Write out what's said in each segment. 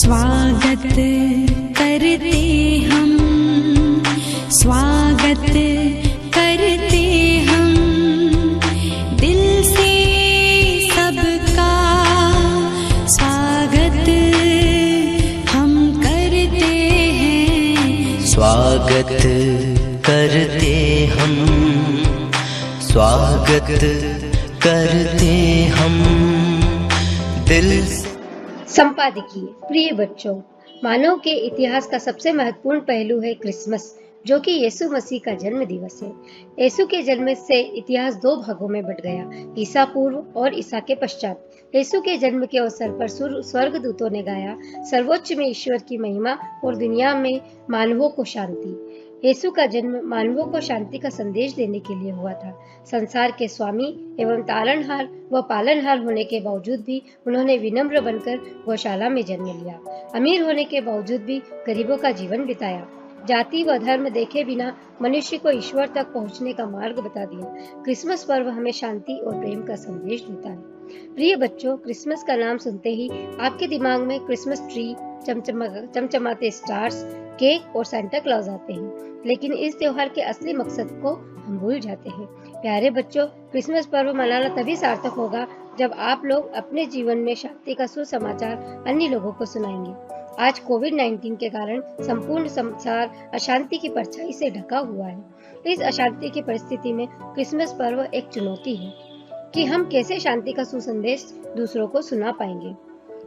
स्वागत करते हम, स्वागत करते हम दिल से सबका, स्वागत हम करते हैं। स्वागत करते हम, स्वागत करते हम दिल। संपादकीय। प्रिय बच्चों, मानव के इतिहास का सबसे महत्वपूर्ण पहलू है क्रिसमस, जो कि यीशु मसीह का जन्म दिवस है। यीशु के जन्म से इतिहास दो भागों में बट गया, ईसा पूर्व और ईसा के पश्चात। यीशु के जन्म के अवसर पर स्वर्गदूतों ने गाया, सर्वोच्च में ईश्वर की महिमा और दुनिया में मानवों को शांति। यीशु का जन्म मानवों को शांति का संदेश देने के लिए हुआ था। संसार के स्वामी एवं तारणहार व पालनहार होने के बावजूद भी उन्होंने विनम्र बनकर गौशाला में जन्म लिया। अमीर होने के बावजूद भी गरीबों का जीवन बिताया। जाति व धर्म देखे बिना मनुष्य को ईश्वर तक पहुंचने का मार्ग बता दिया। क्रिसमस पर्व हमें शांति और प्रेम का संदेश देता है। प्रिय बच्चों, क्रिसमस का नाम सुनते ही आपके दिमाग में क्रिसमस ट्री, चमचमाते स्टार्स, केक और सांता क्लॉज आते हैं, लेकिन इस त्योहार के असली मकसद को हम भूल जाते हैं। प्यारे बच्चों, क्रिसमस पर्व मनाना तभी सार्थक होगा जब आप लोग अपने जीवन में शांति का सुसमाचार अन्य लोगों को सुनाएंगे। आज कोविड-19 के कारण संपूर्ण संसार अशांति की परछाई से ढका हुआ है। इस अशांति की परिस्थिति में क्रिसमस पर्व एक चुनौती है कि हम कैसे शांति का सुसंदेश दूसरों को सुना पाएंगे।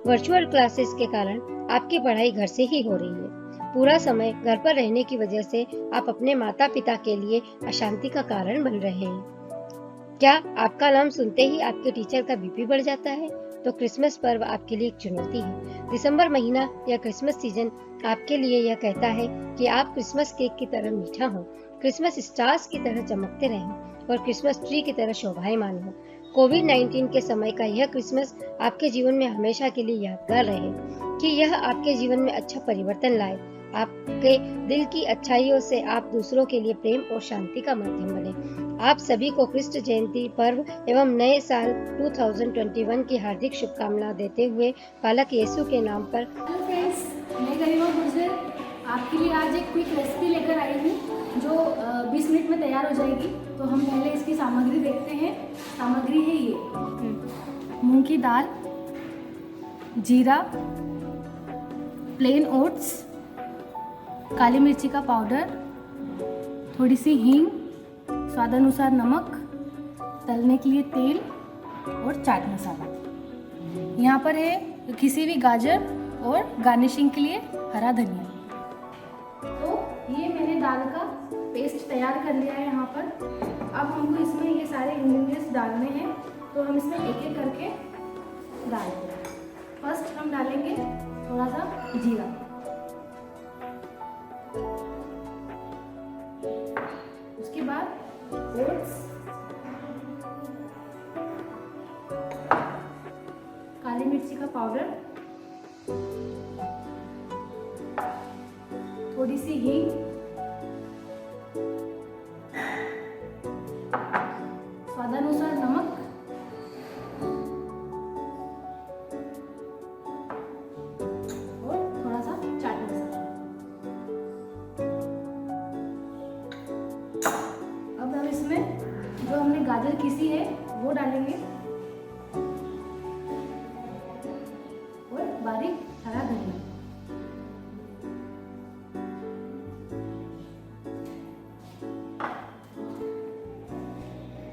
वर्चुअल क्लासेस के कारण आपकी पढ़ाई घर से ही हो रही है। पूरा समय घर पर रहने की वजह से आप अपने माता पिता के लिए अशांति का कारण बन रहे हैं। क्या आपका नाम सुनते ही आपके टीचर का बीपी बढ़ जाता है? तो क्रिसमस पर्व आपके लिए एक चुनौती है। दिसंबर महीना या क्रिसमस सीजन आपके लिए यह कहता है कि आप क्रिसमस केक की तरह मीठा हो, क्रिसमस स्टार्स की तरह चमकते रहें और क्रिसमस ट्री की तरह शोभायमान हो। कोविड-19 के समय का यह क्रिसमस आपके जीवन में हमेशा के लिए यादगार रहे, कि यह आपके जीवन में अच्छा परिवर्तन लाए। आपके दिल की अच्छाइयों से आप दूसरों के लिए प्रेम और शांति का माध्यम बने। आप सभी को कृष्ण जयंती पर्व एवं नए साल 2021 की हार्दिक शुभकामनाएं देते हुए पालक यीशु के नाम पर। हेलो फ्रेंड्स, मैं गरिमा गुर्जर आपके लिए आज एक क्विक रेसिपी लेकर आई हूँ जो 20 मिनट में तैयार हो जाएगी। तो हम पहले इसकी सामग्री देखते हैं। सामग्री है ये मूंग की दाल, जीरा, प्लेन ओट्स, काली मिर्ची का पाउडर, थोड़ी सी हींग, स्वादानुसार नमक, तलने के लिए तेल और चाट मसाला। यहाँ पर है किसी भी गाजर और गार्निशिंग के लिए हरा धनिया। तो ये मैंने दाल का पेस्ट तैयार कर लिया है यहाँ पर। अब हमको इसमें ये सारे इंग्रेडिएंट्स डालने हैं, तो हम इसमें एक एक करके डालते हैं। फर्स्ट हम डालेंगे थोड़ा सा जीरा, उसके बाद ओट्स, काली मिर्ची का पाउडर, थोड़ी सी हींग, स्वादानुसार नमक, और थोड़ा सा चाट मसाला। अब हम इसमें जो हमने गाजर घिसी है वो डालेंगे और बारीक हरा धनिया।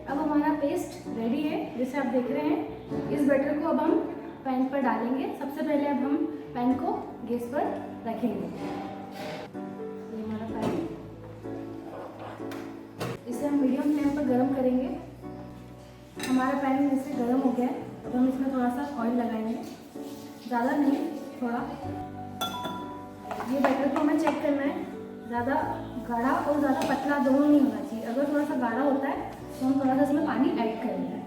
अब हमारा पेस्ट रेडी है, जैसे आप देख रहे हैं। इस बैटर को अब हम पैन पर डालेंगे। सबसे पहले अब हम पैन को गैस पर रखेंगे। ये हमारा पैन, इसे हम मीडियम फ्लेम पर गर्म करेंगे। हमारा पैन में से गर्म हो गया है। अब हम इसमें थोड़ा सा ऑयल लगाएंगे, ज़्यादा नहीं, थोड़ा। ये बैटर को हमें चेक करना है, ज़्यादा गाढ़ा और ज़्यादा पतला दोनों नहीं होना चाहिए। अगर थोड़ा सा गाढ़ा होता है तो हम थोड़ा सा इसमें पानी ऐड करेंगे।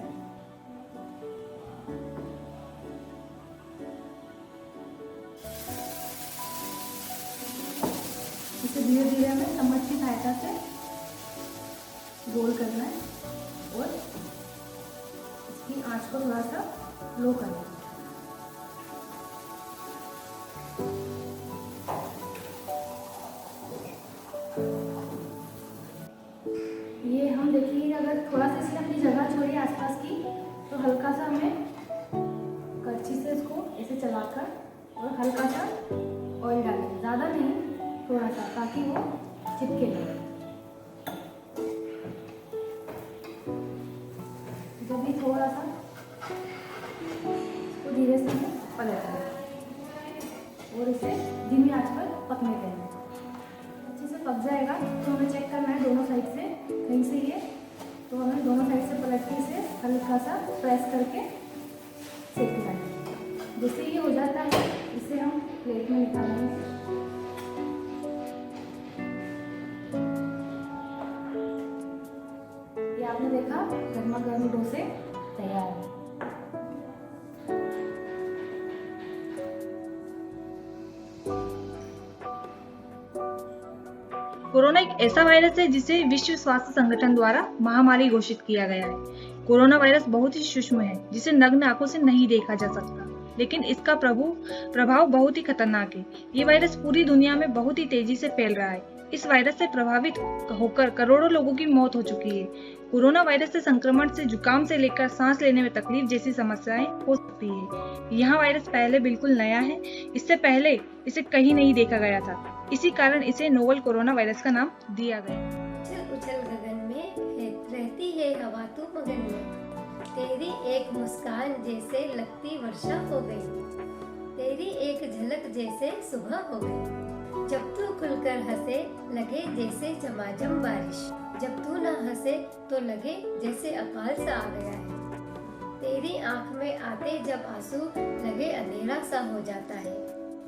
इसे धीरे धीरे हमें चम्मच की सहायता से रोल करना है और इसकी आंच को थोड़ा सा लो करना है। सा हमें कच्ची से इसको ऐसे चलाकर और हल्का सा ऑयल डालेंगे, ज़्यादा नहीं, थोड़ा सा, ताकि वो चिपके नहीं। जब भी थोड़ा सा इसको धीरे से पलटेंगे और इसे धीमी आंच पर पकने देंगे। अच्छे से पक जाएगा तो हमें चेक करना है दोनों साइड से कहीं से ये, तो हमें दोनों साइड से पलट के इसे हल्का सा प्रेस करके सेकना है। जैसे ये हो जाता है इसे हम प्लेट में निकालेंगे। ये आपने देखा गर्मा गर्म डोसे तैयार है। कोरोना एक ऐसा वायरस है जिसे विश्व स्वास्थ्य संगठन द्वारा महामारी घोषित किया गया है। कोरोना वायरस बहुत ही सूक्ष्म है जिसे नग्न आंखों से नहीं देखा जा सकता, लेकिन इसका प्रभाव बहुत ही खतरनाक है। ये वायरस पूरी दुनिया में बहुत ही तेजी से फैल रहा है। इस वायरस से प्रभावित होकर करोड़ों लोगों की मौत हो चुकी है। कोरोना वायरस से संक्रमण से जुकाम से लेकर सांस लेने में तकलीफ जैसी समस्याएं हो सकती है। यह वायरस पहले बिल्कुल नया है, इससे पहले इसे कहीं नहीं देखा गया था। इसी कारण इसे नोवल कोरोना वायरस का नाम दिया गया। उछल उछल गगन में रहती है हवा तू मगन में, तेरी एक मुस्कान जैसे लगती वर्षा हो गई, तेरी एक झलक जैसे सुबह हो गई, जब तू खुलकर हंसे लगे जैसे झमाझम बारिश, जब तू न हंसे तो लगे जैसे अकाल सा आ गया है, तेरी आंख में आते जब आंसू लगे अंधेरा सा हो जाता है,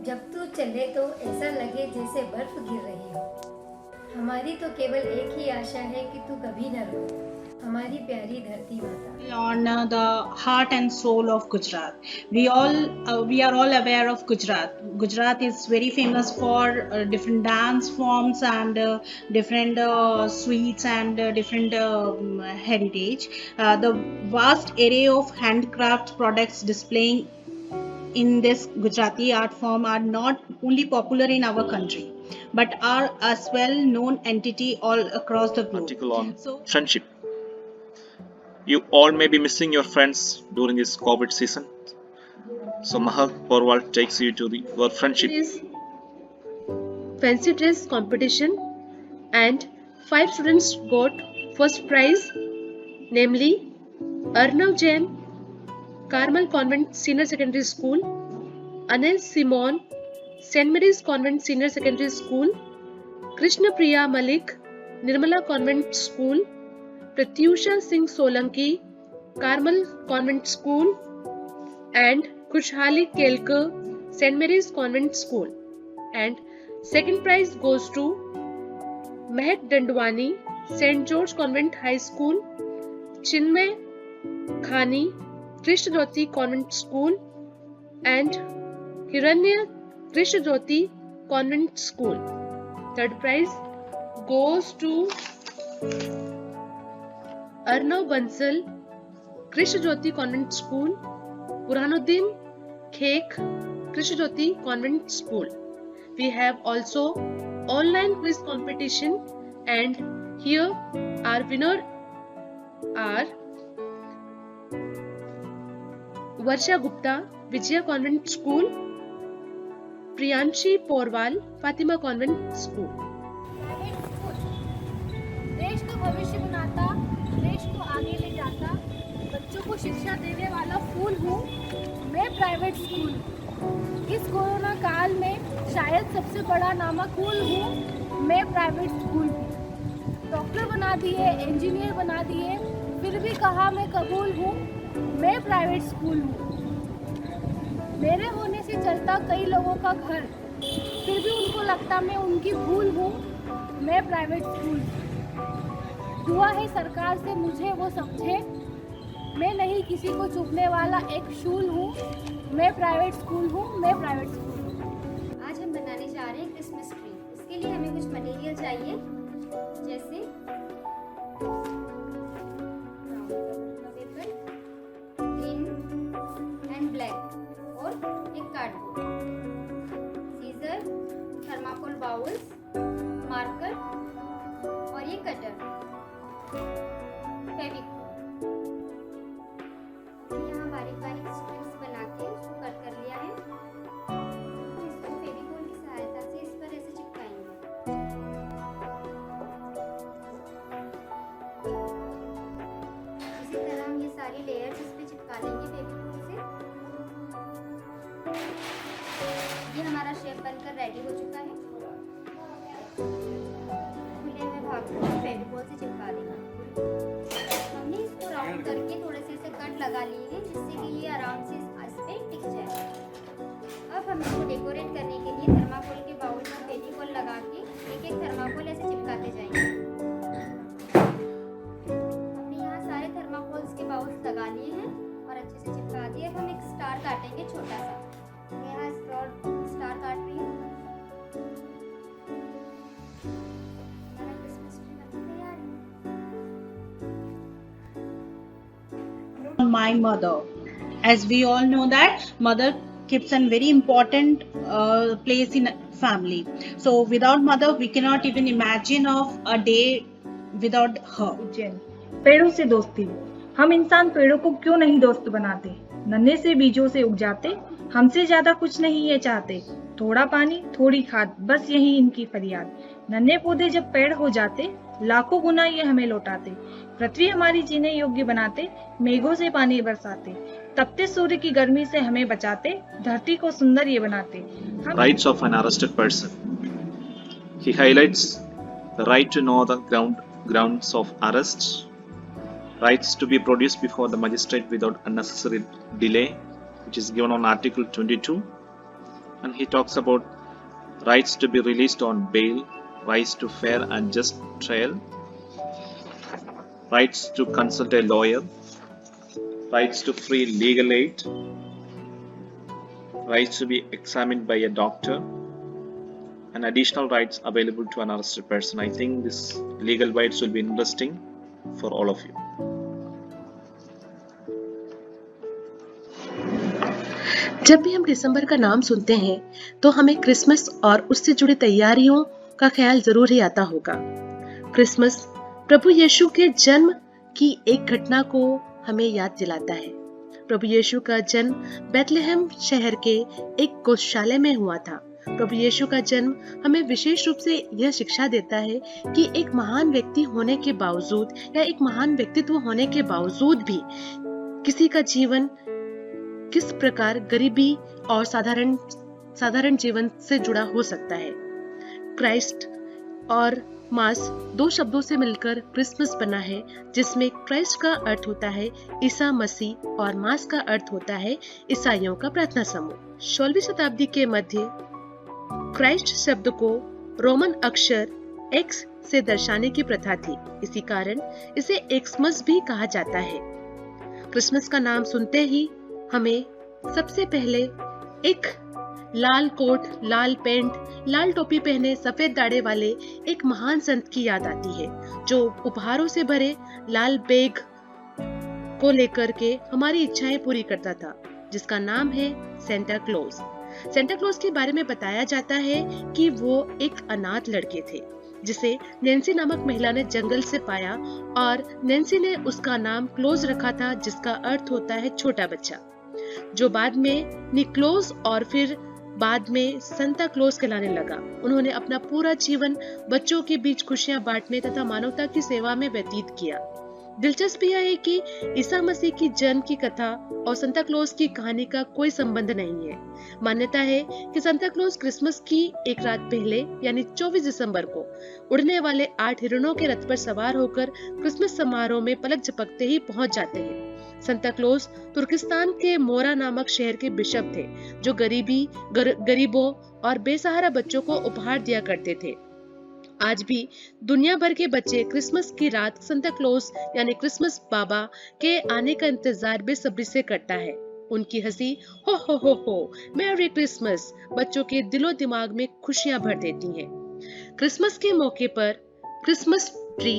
जब तू चले तो ऐसा लगे जैसे बर्फ गिर रही हो। हमारी तो केवल एक ही आशा है कि तू कभी न रो, हमारी प्यारी धरती माता। On the heart and soul of Gujarat. We are all aware of Gujarat. Gujarat is very famous for different dance forms and different sweets and different heritage. The vast array of handcraft products displaying in this Gujarati art form are not only popular in our country, but are as well known entity all across the globe. Article on So, friendship. You all may be missing your friends during this COVID season. So Mahal Porwal takes you to the word friendship. is fancy dress competition and 5 students got first prize, namely Arnav Jain, Carmel Convent Senior Secondary School, Anil Simon, St. Mary's Convent Senior Secondary School, Krishna Priya Malik, Nirmala Convent School, Pratyusha Singh Solanki, Carmel Convent School, and Khushhali Kelkar, St. Mary's Convent School. And second prize goes to Mehak Dandwani, St. George Convent High School, Chinmay Khani, Krishna Jyoti Convent School, and Hiranya Krishna Jyoti Convent School. Third prize goes to Arnav Bansal, Krishna Jyoti Convent School, Burhanuddin Khek, Krishna Jyoti Convent School. We have also online quiz competition, and here our winner are Varsha Gupta, Vijaya Convent School, Priyanshi Porwal, Fatima Convent School. देश का भविष्य बनाता, देश को आगे ले जाता, बच्चों को शिक्षा देने वाला फूल हूँ मैं प्राइवेट स्कूल। इस कोरोना काल में शायद सबसे बड़ा नामाकूल हूँ मैं प्राइवेट स्कूल। डॉक्टर बना दिए, इंजीनियर बना दिए, फिर भी कहा मैं कबूल हूँ मैं प्राइवेट स्कूल हूँ। मेरे होने से चलता कई लोगों का घर, फिर भी उनको लगता मैं उनकी भूल हूँ मैं प्राइवेट स्कूल। दुआ है सरकार से मुझे वो समझे, मैं नहीं किसी को चुभने वाला एक शूल हूँ मैं प्राइवेट स्कूल हूँ मैं प्राइवेट स्कूल। आज हम बनाने जा रहे हैं क्रिसमस ट्री। इसके लिए हमें कुछ मटेरियल चाहिए, जैसे पेपर, ग्रीन एंड ब्लैक और एक cardboard, scissor, thermocol bowls, marker और ये कटर, फेविकोल। यहाँ रेडी हो चुका है। खुले हुए भाग को फेविकोल से चिपका देना। हमने इसको राउंड करके थोड़े से इसे कट लगा लिए हैं जिससे कि ये आराम से इस पे टिक जाए। अब हम इसको डेकोरेट करने के लिए थर्माकोल के बाउल में फेविकोल लगा के एक एक थर्माकोल ऐसे चिपकाते जाएंगे। हमने यहाँ सारे थर्माकोल्स के बाउल्स लगा लिए हैं और अच्छे से चिपका दिए। अब हम एक स्टार काटेंगे छोटा सा। मैं यहाँ स्टार काट रही हूँ। हमारा क्रिसमस ट्री बनके तैयार है। My mother, as we all know that mother keeps a very important place in family. So without mother we cannot even imagine of a day without her. Ujjain. पेड़ों से दोस्ती। हम इंसान पेड़ों को क्यों नहीं दोस्त बनाते? नन्हे से बीजों से उग जाते, हमसे ज्यादा कुछ नहीं ये चाहते। थोड़ा पानी, थोड़ी खाद, बस यही इनकी फरियाद। नन्हे पौधे जब पेड़ हो जाते, लाखों गुना ये हमें लौटाते। पृथ्वी हमारी जीने योग्य बनाते, मेघों से पानी बरसाते, तपते सूर्य की गर्मी से हमें बचाते, धरती को सुंदर ये बनाते। Rights of an arrested person. He highlights the right to know the grounds of arrest, rights to be produced before the magistrate without unnecessary delay, which is given on Article 22, and he talks about rights to be released on bail, rights to fair and just trial, rights to consult a lawyer, rights to free legal aid, rights to be examined by a doctor, and additional rights available to an arrested person. I think this legal rights will be interesting for all of you. जब भी हम दिसंबर का नाम सुनते हैं तो हमें Christmas और उससे जुड़ी तैयारियों का ख्याल जरूर ही आता होगा। क्रिसमस प्रभु यीशु के जन्म की एक घटना को हमें याद दिलाता है। प्रभु यीशु का जन्म बेथलेहम शहर के एक गौशाला में हुआ था। प्रभु यीशु का जन्म हमें विशेष रूप से यह शिक्षा देता है कि एक महान व्यक्ति होने के बावजूद या एक महान व्यक्तित्व होने के बावजूद भी किसी का जीवन किस प्रकार गरीबी और साधारण जीवन से जुड़ा हो सकता है। क्राइस्ट और मास दो शब्दों से मिलकर क्रिसमस बना है, जिसमें क्राइस्ट का अर्थ होता है ईसा मसीह और मास का अर्थ होता है ईसाइयों का प्रार्थना समूह। 16वीं शताब्दी के मध्य क्राइस्ट शब्द को रोमन अक्षर एक्स से दर्शाने की प्रथा थी। इसी कारण इसे एक्समस भी कहा जाता है। क्रिसमस का नाम सुनते ही हमें सबसे पहले एक लाल कोट, लाल पैंट, लाल टोपी पहने सफेद दाढ़े वाले एक महान संत की याद आती है, जो उपहारों से भरे लाल बैग को लेकर के हमारी इच्छाएं पूरी करता था, जिसका नाम है सेंटा क्लॉज। सेंटा क्लॉज के बारे में बताया जाता है कि वो एक अनाथ लड़के थे, जिसे नैन्सी नामक महिला ने जंगल से पाया और नैन्सी ने उसका नाम क्लोज रखा था, जिसका अर्थ होता है छोटा बच्चा, जो बाद में निक्लोज और फिर बाद में संता क्लॉज कहलाने लगा। उन्होंने अपना पूरा जीवन बच्चों के बीच खुशियां बांटने तथा मानवता की सेवा में व्यतीत किया। दिलचस्प यह है कि ईसा मसीह की जन्म की कथा और संता क्लॉज की कहानी का कोई संबंध नहीं है। मान्यता है कि संता क्लॉज क्रिसमस की एक रात पहले यानी 24 दिसंबर को उड़ने वाले 8 हिरणों के रथ पर सवार होकर क्रिसमस समारोह में पलक झपकते ही पहुंच जाते हैं। संता क्लॉज तुर्किस्तान के मोरा नामक शहर के बिशप थे, जो गरीबों और बेसहारा बच्चों को उपहार दिया करते थे। आज भी दुनिया भर के बच्चे क्रिसमस की रात संता क्लॉज यानी क्रिसमस बाबा के आने का इंतजार बेसब्री से करता है। उनकी हंसी हो मैरी क्रिसमस बच्चों के दिलो दिमाग में खुशियां भर देती हैं। क्रिसमस के मौके पर क्रिसमस ट्री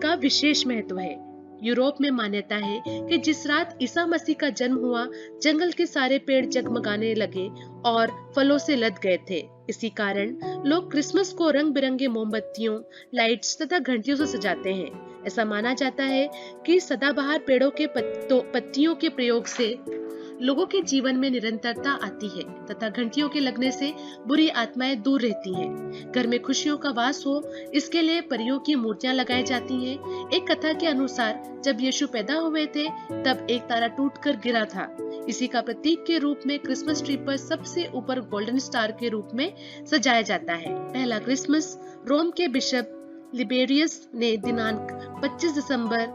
का विशेष महत्व है। यूरोप में मान्यता है कि जिस रात ईसा मसीह का जन्म हुआ, जंगल के सारे पेड़ जगमगाने लगे और फलों से लद गए थे। इसी कारण लोग क्रिसमस को रंग बिरंगे मोमबत्तियों, लाइट्स तथा घंटियों से सजाते हैं। ऐसा माना जाता है कि सदाबहार पेड़ों के पत्तियों के प्रयोग से लोगों के जीवन में निरंतरता आती है तथा घंटियों के लगने से बुरी आत्माएं दूर रहती हैं। घर में खुशियों का वास हो, इसके लिए परियों की मूर्तियां लगाई जाती हैं। एक कथा के अनुसार जब यीशु पैदा हुए थे तब एक तारा टूटकर गिरा था। इसी का प्रतीक के रूप में क्रिसमस ट्री पर सबसे ऊपर गोल्डन स्टार के रूप में सजाया जाता है। पहला क्रिसमस रोम के बिशप लिबेरियस ने दिनांक 25 दिसंबर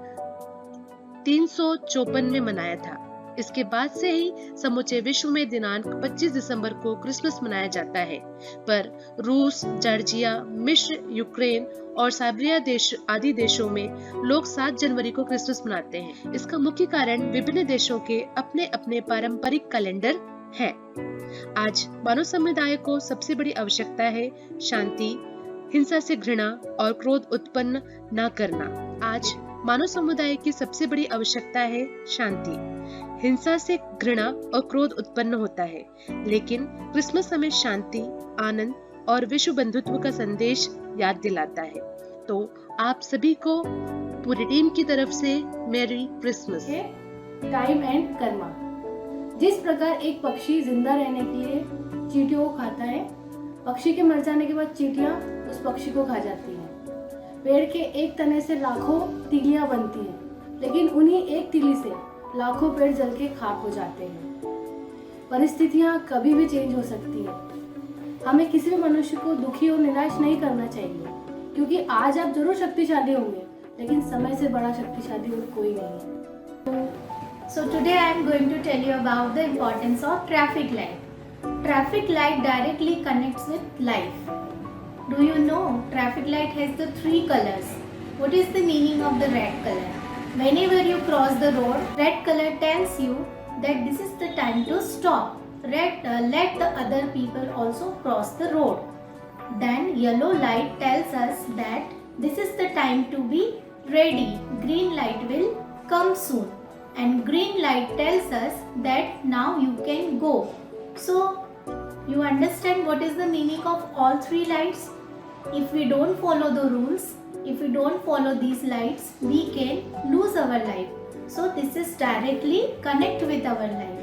354 में मनाया था। इसके बाद से ही समूचे विश्व में दिनांक 25 दिसंबर को क्रिसमस मनाया जाता है, पर रूस, जॉर्जिया, मिस्र, यूक्रेन और साइबेरिया देश आदि देशों में लोग 7 जनवरी को क्रिसमस मनाते हैं। इसका मुख्य कारण विभिन्न देशों के अपने अपने पारंपरिक कैलेंडर है। आज मानव समुदाय को सबसे बड़ी आवश्यकता है शांति, हिंसा से घृणा और क्रोध उत्पन्न न करना। आज मानव समुदाय की सबसे बड़ी आवश्यकता है शांति। हिंसा से घृणा और क्रोध उत्पन्न होता है, लेकिन क्रिसमस हमें शांति, आनंद और विश्व बंधुत्व का संदेश याद दिलाता है। तो आप सभी को पूरी टीम की तरफ से मेरी क्रिसमस। Time and Karma. जिस प्रकार एक पक्षी जिंदा रहने के लिए चींटियों को खाता है, पक्षी के मर जाने के बाद चींटियां उस पक्षी को खा जाती हैं। पेड़ के एक तने से लाखों तीलियां बनती हैं, लेकिन उन्हीं एक तीली से लाखों पेड़ जल के खाक हो जाते हैं। परिस्थितियां कभी भी चेंज हो सकती हैं। हमें किसी भी मनुष्य को दुखी और निराश नहीं करना चाहिए, क्योंकि आज आप जरूर शक्तिशाली होंगे, लेकिन समय से बड़ा शक्तिशाली और कोई नहीं है। So today I am going to tell you about the importance of traffic light. Traffic light directly connects with life. Do you know traffic light has the 3 colors? What is the meaning of the red color? Whenever you cross the road, red color tells you that this is the time to stop. Let the other people also cross the road. Then yellow light tells us that this is the time to be ready. Green light will come soon. And green light tells us that now you can go. So you understand what is the meaning of all 3 lights? If we don't follow the rules, if we don't follow these lights, we can lose our life. So this is directly connect with our life.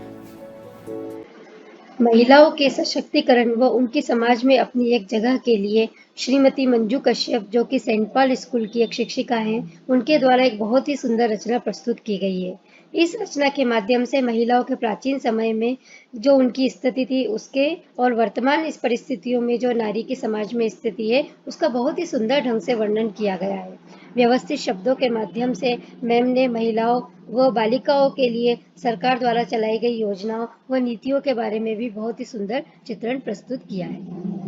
महिलाओं के सशक्तिकरण व उनकी समाज में अपनी एक जगह के लिए श्रीमती मंजू कश्यप, जो कि सेंट पॉल स्कूल की एक शिक्षिका हैं, उनके द्वारा एक बहुत ही सुंदर रचना प्रस्तुत की गई है। इस रचना के माध्यम से महिलाओं के प्राचीन समय में जो उनकी स्थिति थी उसके और वर्तमान इस परिस्थितियों में जो नारी की समाज में स्थिति है उसका बहुत ही सुंदर ढंग से वर्णन किया गया है। व्यवस्थित शब्दों के माध्यम से मैम ने महिलाओं व बालिकाओं के लिए सरकार द्वारा चलाई गई योजनाओं व नीतियों के बारे में भी बहुत ही सुंदर चित्रण प्रस्तुत किया है।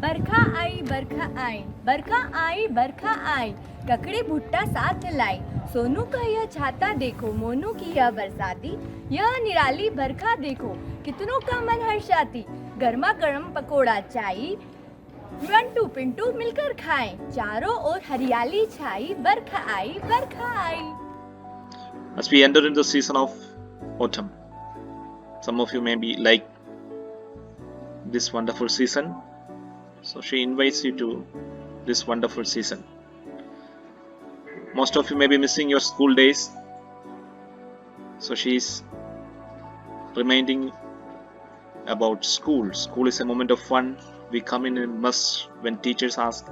बरखा आई बरखा आई, बरखा आई बरखा आई, ककड़ी भुट्टा साथ लाई, सोनू का यह छाता देखो, मोनू की यह बरसाती, यह निराली बरखा देखो, कितनों का मन हर्षाती, गर्मा गर्म पकोड़ा चाई, रंटू पिंटू मिलकर खाएं, चारों ओर हरियाली छाई, बरखा आई बरखा आई। As we enter into the season of autumn, some of you may be like this wonderful season, so she invites you to this wonderful season. Most of you may be missing your school days, so she is reminding about school. School is a moment of fun. We come in and must when teachers ask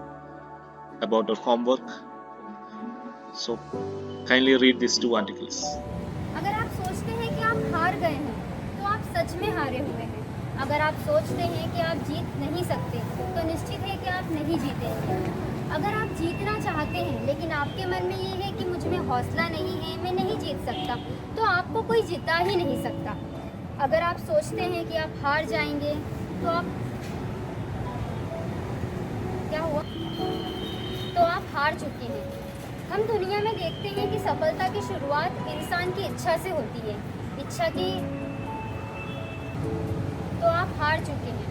about our homework. So kindly read these 2 articles. अगर आप सोचते हैं कि आप हार गए हैं, तो आप सच में हारे हुए हैं। अगर आप सोचते हैं कि आप जीत नहीं सकते, तो निश्चित है कि आप नहीं जीतेंगे। अगर आप जीतना चाहते हैं लेकिन आपके मन में ये है कि मुझ में हौसला नहीं है, मैं नहीं जीत सकता, तो आपको कोई जिता ही नहीं सकता। अगर आप सोचते हैं कि आप हार जाएंगे, तो आप क्या हुआ? तो आप हार चुके हैं। हम दुनिया में देखते हैं कि सफलता की शुरुआत इंसान की इच्छा से होती है। इच्छा की तो आप हार चुके हैं।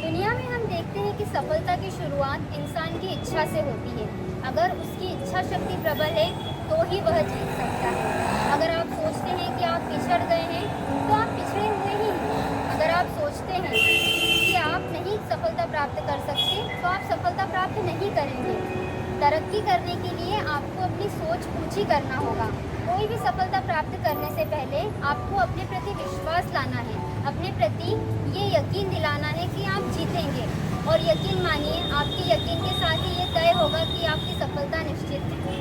दुनिया में हम देखते हैं कि सफलता की शुरुआत इंसान की इच्छा से होती है। अगर उसकी इच्छा शक्ति प्रबल है तो ही वह जीत सकता है। अगर आप सोचते हैं कि आप पिछड़ गए हैं, तो आप पिछड़े हुए ही हैं। अगर आप सोचते हैं कि आप नहीं सफलता प्राप्त कर सकते, तो आप सफलता प्राप्त नहीं करेंगे। तरक्की करने के लिए आपको अपनी सोच ऊंची करना होगा कोई भी सफलता प्राप्त करने से पहले आपको अपने प्रति विश्वास लाना है, अपने प्रति ये यकीन दिलाना है कि आप जीतेंगे। और यकीन मानिए, आपके यकीन के साथ ही ये तय होगा कि आपकी सफलता निश्चित है।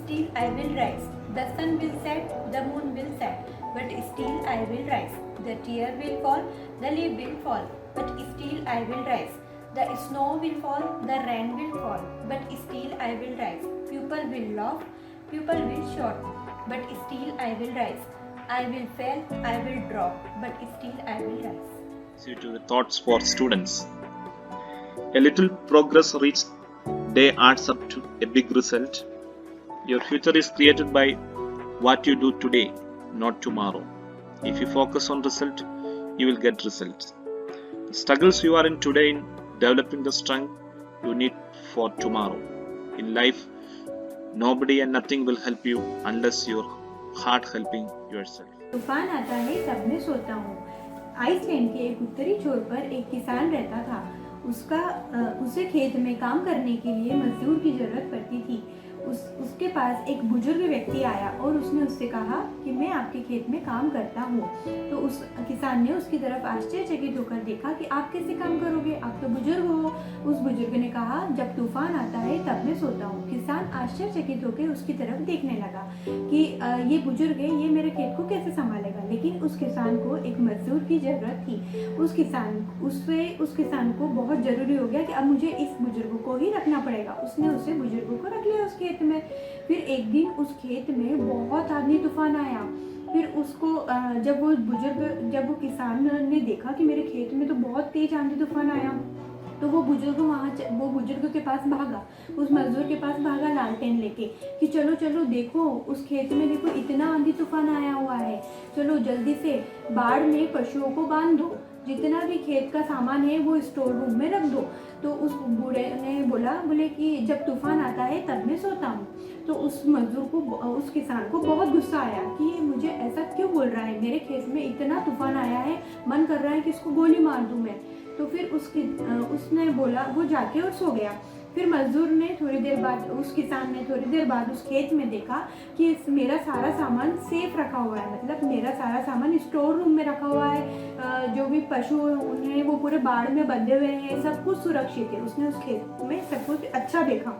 Still I will rise. The sun will set, the moon will set, but still I will rise. The tear will fall, the leaf will fall, but still I will rise. The snow will fall, the rain will fall, but still I will rise. People will laugh, people will shout, but still I will rise. I will fail, I will drop, but still I will rise. See to the thoughts for students. A little progress each day adds up to a big result. Your future is created by what you do today, not tomorrow. If you focus on result, you will get results. The struggles you are in today in developing the strength you need for tomorrow. In life, nobody and nothing will help you unless your heart helping yourself. तूफान आता है तब मैं सोता हूँ। Iceland के एक उत्तरी छोर पर एक किसान रहता था। उसे खेत में काम करने के लिए मजदूर की जरूरत पड़ती थी। उसके पास एक बुजुर्ग व्यक्ति आया और उसने उससे कहा कि मैं आपके खेत में काम करता हूँ। तो उस किसान ने उसकी तरफ आश्चर्यचकित होकर देखा कि आप कैसे काम करोगे, आप तो बुजुर्ग हो। उस बुजुर्ग ने कहा, जब तूफान आता है तब मैं सोता हूँ। किसान आश्चर्यचकित होकर उसकी तरफ देखने लगा कि ये बुजुर्ग है, ये मेरे खेत को कैसे संभालेगा। लेकिन उस किसान को एक मजदूर की जरूरत थी। उस किसान को बहुत जरूरी हो गया कि अब मुझे इस बुजुर्ग को ही रखना पड़ेगा। उसने उसे बुजुर्ग को रख लिया उस खेत में। फिर एक दिन उस खेत में बहुत आंधी तूफान आया। फिर उसको जब वो किसान ने देखा कि मेरे खेत में तो बहुत तेज आंधी तूफान आया, तो वो बुजुर्ग के पास भागा, उस मजदूर के पास भागा लालटेन लेके कि चलो चलो देखो, उस खेत में देखो इतना आंधी तूफान आया हुआ है, चलो जल्दी से बाड़ में पशुओं को बांध दो, जितना भी खेत का सामान है वो स्टोर रूम में रख दो। तो उस बूढ़े ने बोले कि जब तूफान आता है तब मैं सोता हूँ। तो उस किसान को बहुत गुस्सा आया कि ये मुझे ऐसा क्यों बोल रहा है, मेरे खेत में इतना तूफान आया है, मन कर रहा है कि इसको गोली मार दूँ मैं। तो फिर उसने बोला, वो जाके और सो गया। फिर मजदूर ने उस किसान ने थोड़ी देर बाद उस खेत में देखा कि मेरा सारा सामान सेफ रखा हुआ है, मतलब मेरा सारा सामान स्टोर रूम में रखा हुआ है, जो भी पशु उन्हें वो पूरे बाड़ में बंधे हुए हैं, सब कुछ सुरक्षित है। उसने उस खेत में सब कुछ अच्छा देखा।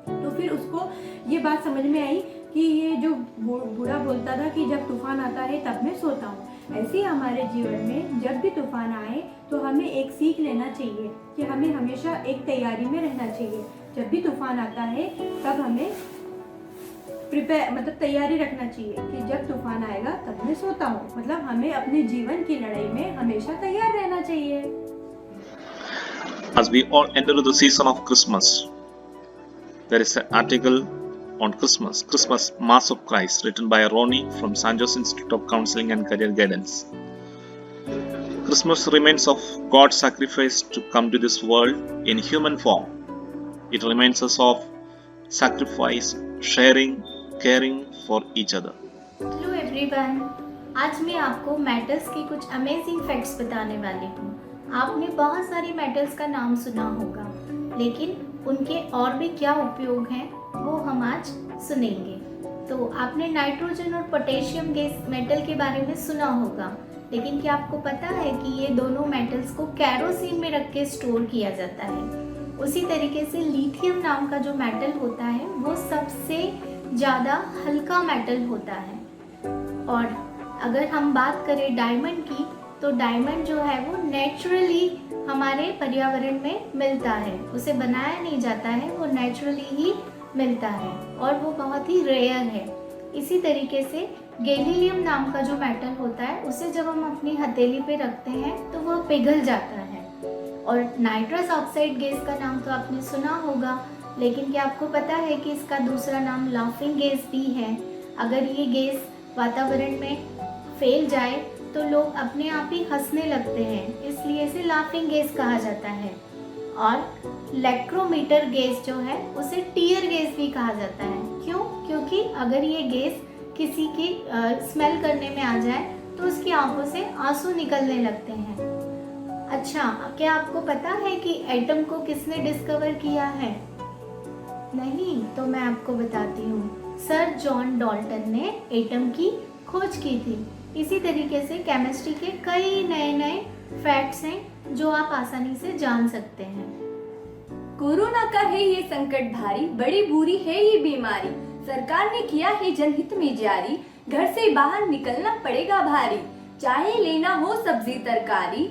तो फिर उसको ये बात समझ में आई कि ये जो बूढ़ा बोलता था कि जब तूफान आता है तब मैं सोता हूँ, ऐसे ही हमारे जीवन में जब भी तूफान आए तो हमें एक सीख लेना चाहिए कि हमें हमेशा एक तैयारी में रहना चाहिए। जब भी तूफान आता है तब हमें तैयारी रखना चाहिए कि जब तूफान आएगा तब मैं सोता हूँ, मतलब हमें अपने जीवन की लड़ाई में हमेशा तैयार रहना चाहिए। As we all enter the season of Christmas, there is an article on Christmas Mass of Christ, written by Ronnie from San Jose Institute of Counseling and Career Guidance. Christmas reminds of God's sacrifice to come to this world in human form. It reminds us of sacrifice, sharing, caring for each other. Hello everyone, आज मैं आपको metals की कुछ amazing facts बताने वाली हूँ। आपने बहुत सारी मेटल्स का नाम सुना होगा, लेकिन उनके और भी क्या उपयोग हैं वो हम आज सुनेंगे। तो आपने नाइट्रोजन और पोटेशियम गैस मेटल के बारे में सुना होगा, लेकिन क्या आपको पता है कि ये दोनों मेटल्स को कैरोसिन में रख के स्टोर किया जाता है। उसी तरीके से लिथियम नाम का जो मेटल होता है वो सबसे ज़्यादा हल्का मेटल होता है। और अगर हम बात करें डायमंड की, तो डायमंड जो है वो नेचुरली हमारे पर्यावरण में मिलता है, उसे बनाया नहीं जाता है, वो नेचुरली ही मिलता है और वो बहुत ही रेयर है। इसी तरीके से गैलीलियम नाम का जो मेटल होता है, उसे जब हम अपनी हथेली पे रखते हैं तो वह पिघल जाता है। और नाइट्रस ऑक्साइड गैस का नाम तो आपने सुना होगा, लेकिन क्या आपको पता है कि इसका दूसरा नाम लाफिंग गैस भी है। अगर ये गैस वातावरण में फैल जाए तो लोग अपने आप ही हंसने लगते हैं, इसलिए इसे लाफिंग गैस कहा जाता है। और लैक्रोमीटर गैस जो है उसे टीयर गैस भी कहा जाता है। क्यों? क्योंकि अगर ये गैस किसी की स्मेल करने में आ जाए तो उसकी आंखों से आंसू निकलने लगते हैं। अच्छा, क्या आपको पता है कि एटम को किसने डिस्कवर किया है? नहीं, तो मैं आपको बताती हूँ। सर जॉन डाल्टन ने एटम की खोज की थी। इसी तरीके से केमिस्ट्री के कई नए नए फैक्ट्स हैं जो आप आसानी से जान सकते हैं। कोरोना का है ये संकट भारी, बड़ी बुरी है ये बीमारी, सरकार ने किया है जनहित में जारी, घर से बाहर निकलना पड़ेगा भारी, चाहे लेना हो सब्जी तरकारी,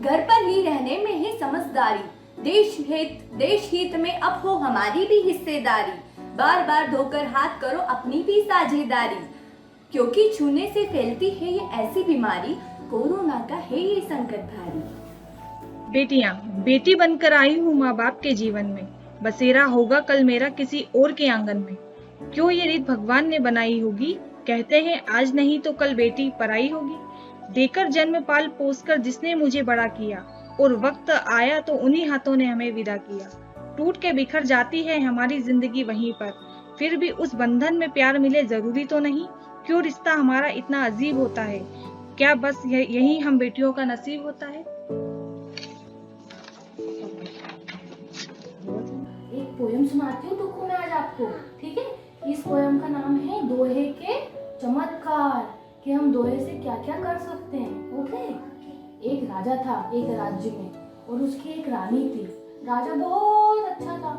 घर पर ही रहने में है समझदारी, देश हित में अब हो हमारी भी हिस्सेदारी, बार बार धोकर हाथ करो अपनी भी साझेदारी, क्योंकि छूने से फैलती है ये ऐसी बीमारी, कोरोना का है ये संकट भारी। बेटियां, बेटी बनकर आई हूँ माँ बाप के जीवन में, बसेरा होगा कल मेरा किसी और के आंगन में, क्यों ये रीत भगवान ने बनाई होगी, कहते हैं आज नहीं तो कल बेटी पराई होगी, देकर जन्म पाल पोस कर जिसने मुझे बड़ा किया, और वक्त आया तो उन्हीं हाथों ने हमें विदा किया, टूट के बिखर जाती है हमारी जिंदगी वहीं पर, फिर भी उस बंधन में प्यार मिले जरूरी तो नहीं, क्यों रिश्ता हमारा इतना अजीब होता है, क्या बस यही हम बेटियों का नसीब होता है। एक पोयम सुनाती हूँ तुमको मैं आज आपको, ठीक है। इस पोयम का नाम है दोहे के चमत्कार, कि हम दोहे से क्या क्या कर सकते हैं। ओके। एक राजा था एक राज्य में, और उसकी एक रानी थी। राजा बहुत अच्छा था,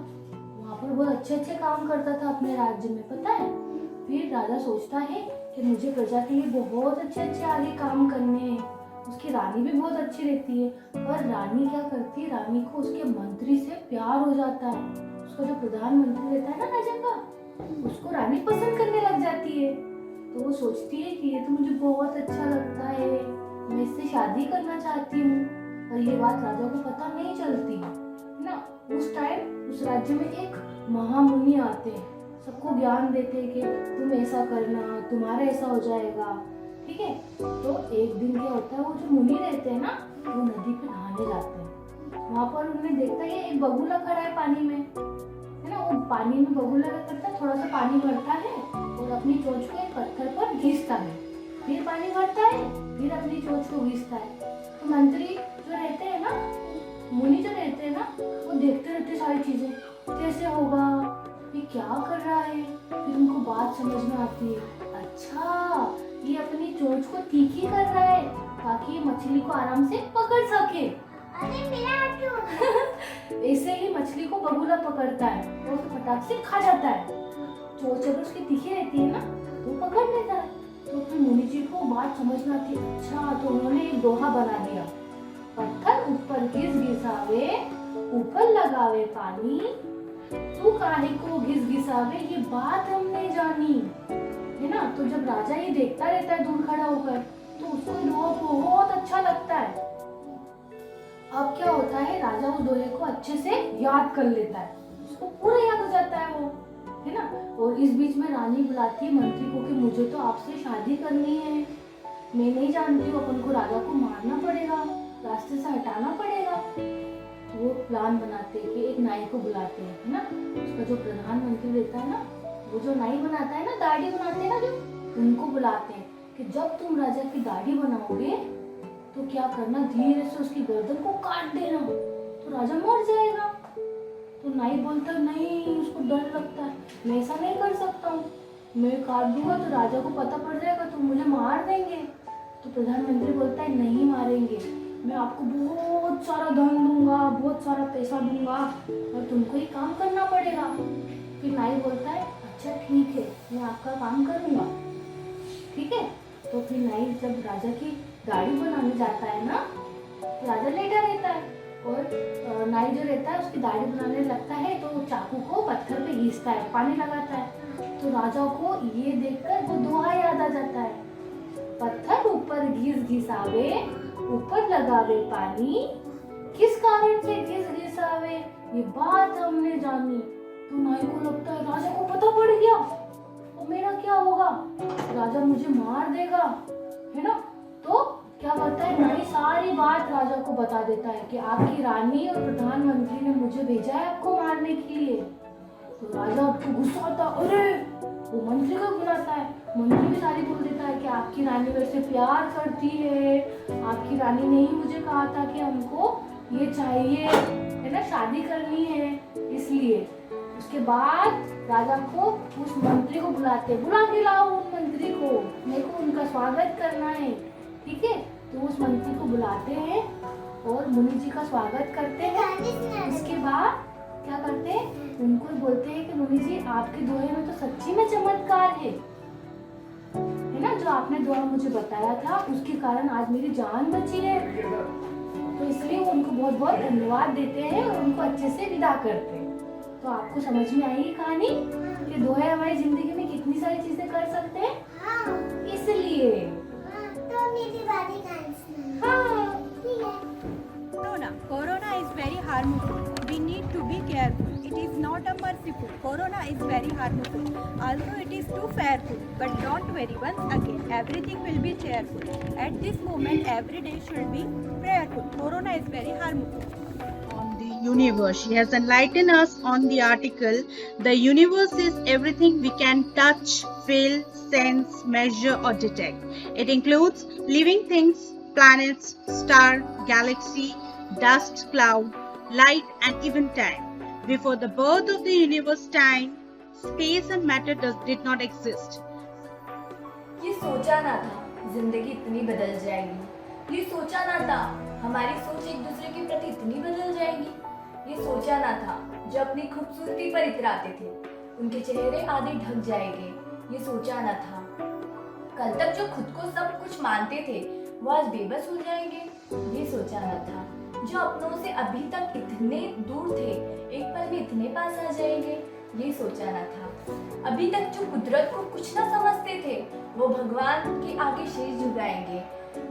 वहाँ पर बहुत अच्छे अच्छे काम करता था अपने राज्य में, पता है। फिर राजा सोचता है कि मुझे प्रजा के लिए बहुत अच्छे अच्छे आगे काम करने हैं। उसकी रानी भी बहुत अच्छी रहती है, पर रानी क्या करती है, रानी को उसके मंत्री से प्यार हो जाता है। उसका जो प्रधानमंत्री रहता है ना राजा का, उसको रानी पसंद करने लग जाती है। तो वो सोचती है कि ये तो मुझे बहुत अच्छा लगता है, मैं इससे शादी करना चाहती हूँ। पर ये बात राजा को पता नहीं चलती है ना। उस टाइम उस राज्य में एक महामुनि आते हैं, सबको ज्ञान देते हैं कि तुम ऐसा करना, तुम्हारा ऐसा हो जाएगा, ठीक है। तो एक दिन क्या होता है, वो जो मुनि रहते हैं ना, वो नदी पे नहाने जाते हैं। वहाँ पर उन्होंने देखा ये एक बगुला खड़ा है पानी में, है ना। वो पानी में बगुला क्या करता है, थोड़ा सा पानी भरता है और अपनी चोंच को एक पत्थर पर घिसता है, फिर पानी भरता है, फिर अपनी चोंच को घिसता है। तो मंत्री जो रहते हैं ना, मुनि जो रहते हैं ना, वो देखते रहते सारी चीजें, कैसे होगा, ये क्या कर रहा है। फिर उनको बात समझ में आती है, अच्छा ये अपनी चोंच को तीखी कर रहा है ताकि ये मछली को आराम से पकड़ सके। अरे मेरा ऐसे ही मछली को बगुला पकड़ता है और उसे फटाक से खा जाता है। चोंच अगर उसकी तीखी रहती है ना तो पकड़ लेता है। तो फिर मुनि जी को बात समझ में आती है, अच्छा तो उन्होंने एक दोहा बना दिया, पत्थर ऊपर घिस घिसावे ऊपर लगावे पानी, तू काहे को घिस घिसावे ये बात हमने जानी, है ना। तो जब राजा ये देखता रहता है दूर खड़ा होकर, तो उसको दोहा बहुत अच्छा लगता है। अब क्या होता है, राजा उस दोहे को अच्छे से याद कर लेता है, उसको पूरा याद हो जाता है वो, है ना। और इस बीच में रानी बुलाती है मंत्री को कि मुझे तो आपसे शादी करनी है, मैं नहीं जानती हूँ, अपन को राजा को मारना पड़ेगा, रास्ते से हटाना पड़ेगा। वो प्लान बनाते हैं कि एक नाई को बुलाते हैं, है ना। उसका जो प्रधानमंत्री रहता है ना, वो जो नाई बनाता है ना, दाढ़ी बनाते हैं ना जो, उनको बुलाते हैं कि जब तुम राजा की दाढ़ी बनाओगे तो क्या करना, धीरे से उसकी गर्दन को काट देना, तो राजा मर जाएगा। तो नाई बोलता है नहीं, उसको डर लगता है, मैं ऐसा नहीं कर सकता हूँ, मैं काट दूंगा तो राजा को पता पड़ जाएगा तो मुझे मार देंगे। तो प्रधानमंत्री बोलता है नहीं मारेंगे, मैं आपको बहुत सारा धन दूंगा, बहुत सारा पैसा दूंगा, और तुमको ये काम करना पड़ेगा। फिर नाई बोलता है अच्छा ठीक है, मैं आपका काम करूंगा, ठीक है। तो फिर नाई जब राजा की दाढ़ी बनाने जाता है ना, राजा लेटा रहता है और नाई जो रहता है उसकी दाढ़ी बनाने लगता है, तो चाकू को पत्थर पे घिसता है, पानी लगाता है। तो राजा को ये देखकर वो दोहा याद आ जाता है, पत्थर ऊपर घिस घिसावे ऊपर लगावे पानी, किस कारण से घिस घिसावे ये बात हमने जानी। तो नाई को लगता है राजा को पता पड़ गया, और मेरा क्या होगा, राजा मुझे मार देगा, है ना। तो क्या करता है, नाई सारी बात राजा को बता देता है कि आपकी रानी और प्रधानमंत्री ने मुझे भेजा है आपको मारने के लिए। तो राजा को गुस्सा आता है, अरे वो मंत्री को बुलाता है, मंत्री भी सारी बोल देता है कि आपकी रानी मेरे से प्यार करती है, आपकी रानी ने ही मुझे कहा था कि हमको ये चाहिए, है ना, शादी करनी है, इसलिए। उसके बाद राजा को उस मंत्री को बुला के लाओ उस मंत्री को, मेरे को उनका स्वागत करना है। ठीक है, तो उस मंत्री को बुलाते हैं और मुनि जी का स्वागत करते हैं। उसके बाद क्या करते हैं, उनको बोलते हैं कि मुनि जी आपके दोहे में तो सच्ची में चमत्कार है ना, जो आपने दोहा मुझे बताया था उसके कारण आज मेरी जान बची है। तो इसलिए वो उनको बहुत बहुत धन्यवाद देते हैं और उनको अच्छे से विदा करते हैं। तो आपको समझ में आई कहानी कि दोहे हमारी जिंदगी में कितनी सारी चीजें कर सकते हैं। इसलिए तो मेरी बारी Corona is very harmful. We need to be careful. It is not a merciful. Corona is very harmful. Also it is too fearful. But don't worry once again. Everything will be cheerful. At this moment, every day should be prayerful. Corona is very harmful. On the universe, she has enlightened us on the article, the universe is everything we can touch, feel, sense, measure or detect. It includes living things, planets, star, galaxy, dust, cloud, light and even time. Before the birth of the universe, time, space and matter did not exist. ये सोचा ना था जिंदगी इतनी बदल जाएगी। ये सोचा ना था हमारी सोच एक दूसरे के प्रति इतनी बदल जाएगी। ये सोचा ना था जो अपनी खूबसूरती पर इतराते थे उनके चेहरे आधे ढक जाएंगे। ये सोचा ना था कल तक जो खुद को सब कुछ मानते थे वो आज बेबस हो जाएंगे। ये सोचा ना था जो अपनों से अभी तक इतने दूर थे एक पल में इतने पास आ जाएंगे। ये सोचा ना था अभी तक जो कुदरत को कुछ ना समझते थे वो भगवान के आगे शीश झुकाएंगे।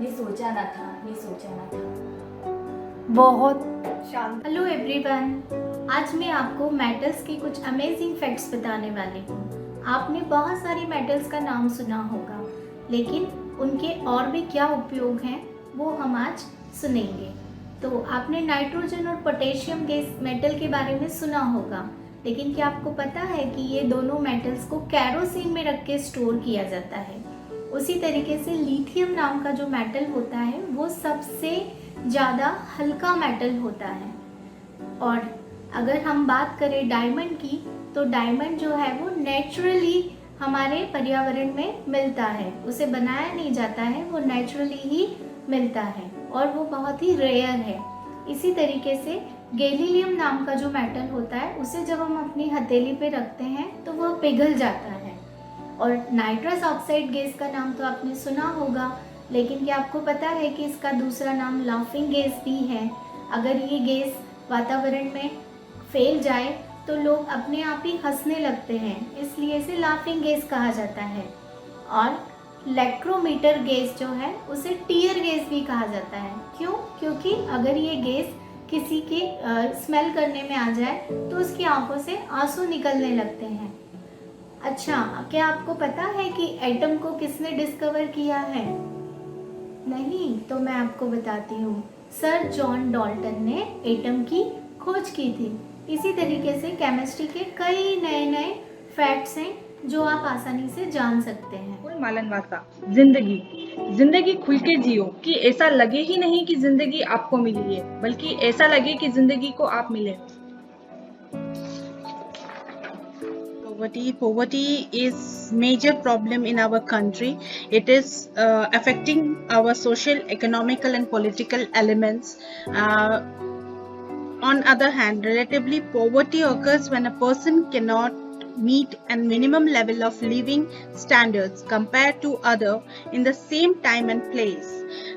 ये सोचा ना था, ये सोचा ना था। बहुत शांत। हेलो एवरीवन, आज मैं आपको मेटल्स के कुछ अमेजिंग फैक्ट्स बताने वाली हूँ। आपने बहुत सारी मेटल्स का नाम सुना होगा, लेकिन उनके और भी क्या उपयोग हैं वो हम आज सुनेंगे। तो आपने नाइट्रोजन और पोटेशियम गैस मेटल के बारे में सुना होगा, लेकिन क्या आपको पता है कि ये दोनों मेटल्स को कैरोसिन में रख के स्टोर किया जाता है। उसी तरीके से लिथियम नाम का जो मेटल होता है वो सबसे ज़्यादा हल्का मेटल होता है। और अगर हम बात करें डायमंड की, तो डायमंड जो है वो नेचुरली हमारे पर्यावरण में मिलता है, उसे बनाया नहीं जाता है, वो नेचुरली ही मिलता है और वो बहुत ही रेयर है। इसी तरीके से गैलीलियम नाम का जो मेटल होता है उसे जब हम अपनी हथेली पे रखते हैं तो वह पिघल जाता है। और नाइट्रस ऑक्साइड गैस का नाम तो आपने सुना होगा, लेकिन क्या आपको पता है कि इसका दूसरा नाम लाफिंग गैस भी है। अगर ये गैस वातावरण में फैल जाए तो लोग अपने आप ही हंसने लगते हैं, इसलिए इसे लाफिंग गैस कहा जाता है। और लैक्रोमीटर गैस जो है उसे टीयर गैस भी कहा जाता है। क्यों? क्योंकि अगर ये गैस किसी के स्मेल करने में आ जाए तो उसकी आंखों से आंसू निकलने लगते हैं। अच्छा, क्या आपको पता है कि एटम को किसने डिस्कवर किया है? नहीं, तो मैं आपको बताती हूँ। सर जॉन डाल्टन ने एटम की खोज की थी। इसी तरीके से केमिस्ट्री के कई नए नए फैक्ट्स हैं जो आप आसानी से जान सकते हैं। मालन वासा, जिंदगी खुल के जियो कि ऐसा लगे ही नहीं कि जिंदगी आपको मिली है, बल्कि ऐसा लगे कि जिंदगी को आप मिले। Poverty is major problem in our country. It is affecting our social, economical and political elements. On other hand, relatively poverty occurs when a person cannot meet a minimum level of living standards compared to other in the same time and place.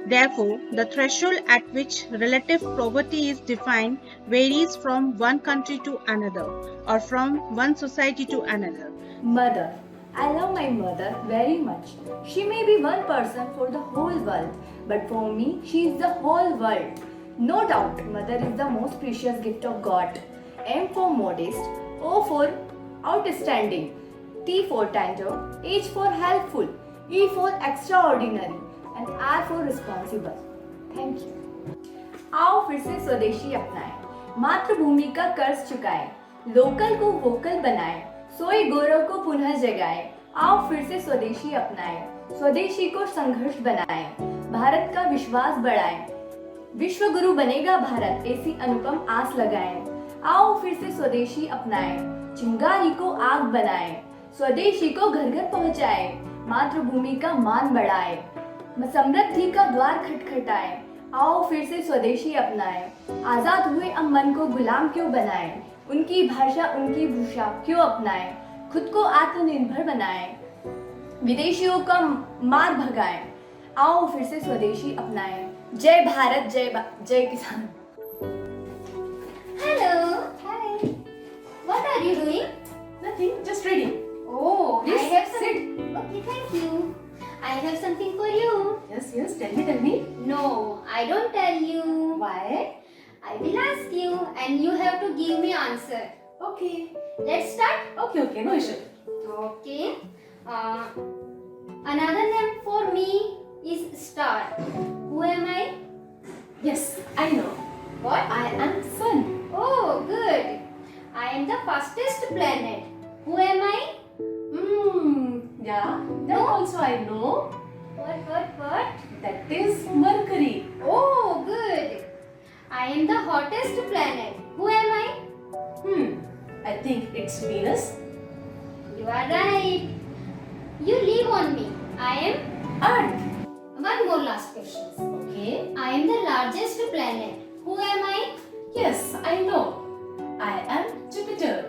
Therefore, the threshold at which relative poverty is defined varies from one country to another or from one society to another. Mother. I love my mother very much. She may be one person for the whole world, but for me, she is the whole world. No doubt, mother is the most precious gift of God. M for modest, O for outstanding, T for tender, H for helpful, E for extraordinary and R for responsible. Thank you. आओ फिर से स्वदेशी अपनाएं, मातृभूमि का कर्ज चुकाएं, local को vocal बनाएं, सोए गौरव को पुनः जगाएं। आओ फिर से स्वदेशी अपनाएं, स्वदेशी को संघर्ष बनाएं, भारत का विश्वास बढ़ाएं, विश्व गुरु बनेगा भारत, ऐसी अनुपम आस लगाएं। आओ फिर से स्वदेशी अपनाएं, चिंगारी को आग बनाए, स्वदेशी को घर घर पहुंचाए, मातृभूमि का मान बढ़ाए, समृद्धि का द्वार खटखटाए, आओ फिर से स्वदेशी अपनाए। आजाद हुए अब मन को गुलाम क्यों बनाए, उनकी भाषा उनकी भूषा क्यों अपनाए, खुद को आत्मनिर्भर बनाए, विदेशियों का मार भगाए, आओ फिर से स्वदेशी अपनाए। जय भारत, जय किसान। Hello. Hi. What are you doing? Nothing, just reading. Oh, Yes, I have some. sit. Okay, thank you. I have something for you. Yes, tell me. No, I don't tell you. Why? I will ask you and you have to give me answer. Okay. Let's start. Okay, no issue. Okay. Another name for me is star. Who am I? Yes, I know. What? I am sun. Oh, good. I am the fastest planet. Who am I? Yeah, that also I know. What? That is Mercury. Oh, good. I am the hottest planet. Who am I? I think it's Venus. You are right. You live on me. I am Earth. One more last question. Okay. I am the largest planet. Who am I? Yes, I know. I am Jupiter.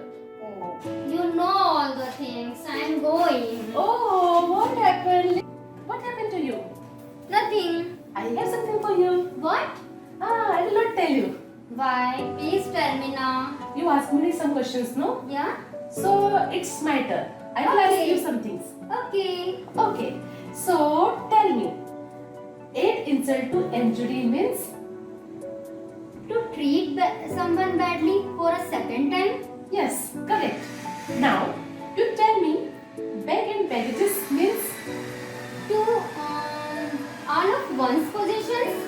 Oh, you know all the things. I am going. Oh, what happened? What happened to you? Nothing. I have something for you. What? I will not tell you. Why? Please tell me now. You asked me some questions, no? Yeah? So it's my turn. I will ask Okay. you some things. Okay. Okay. So tell me, aid insult to injury means? To treat someone badly for a second time? Yes, correct. Now you tell me, bag and baggages means? To all of one's possessions?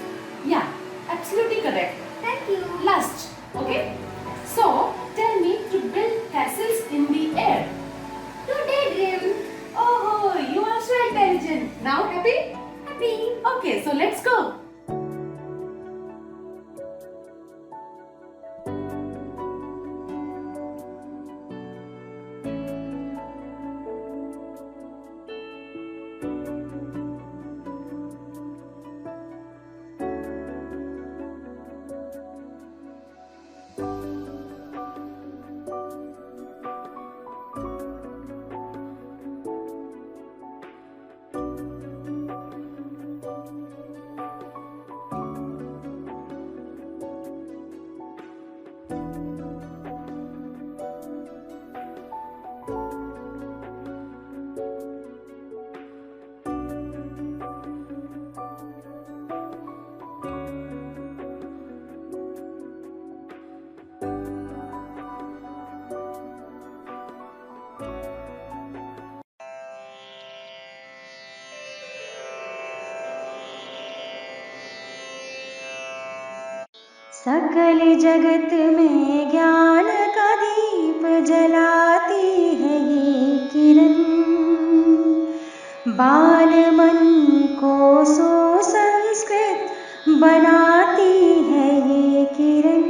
Yeah, absolutely correct. Thank you. Last, okay? So tell me, to build castles in the air. To daydream. Oh, you are so intelligent. Now happy? Happy. Okay, so let's go. सकल जगत में ज्ञान का दीप जलाती है ये किरण, बाल मन को सुसंस्कृत बनाती है ये किरण,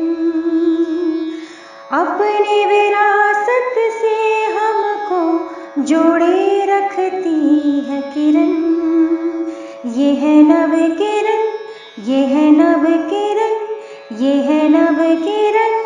अपनी विरासत से हमको जोड़े रखती है किरण, ये है नव किरण, ये है नव किरण, ये है नव किरण।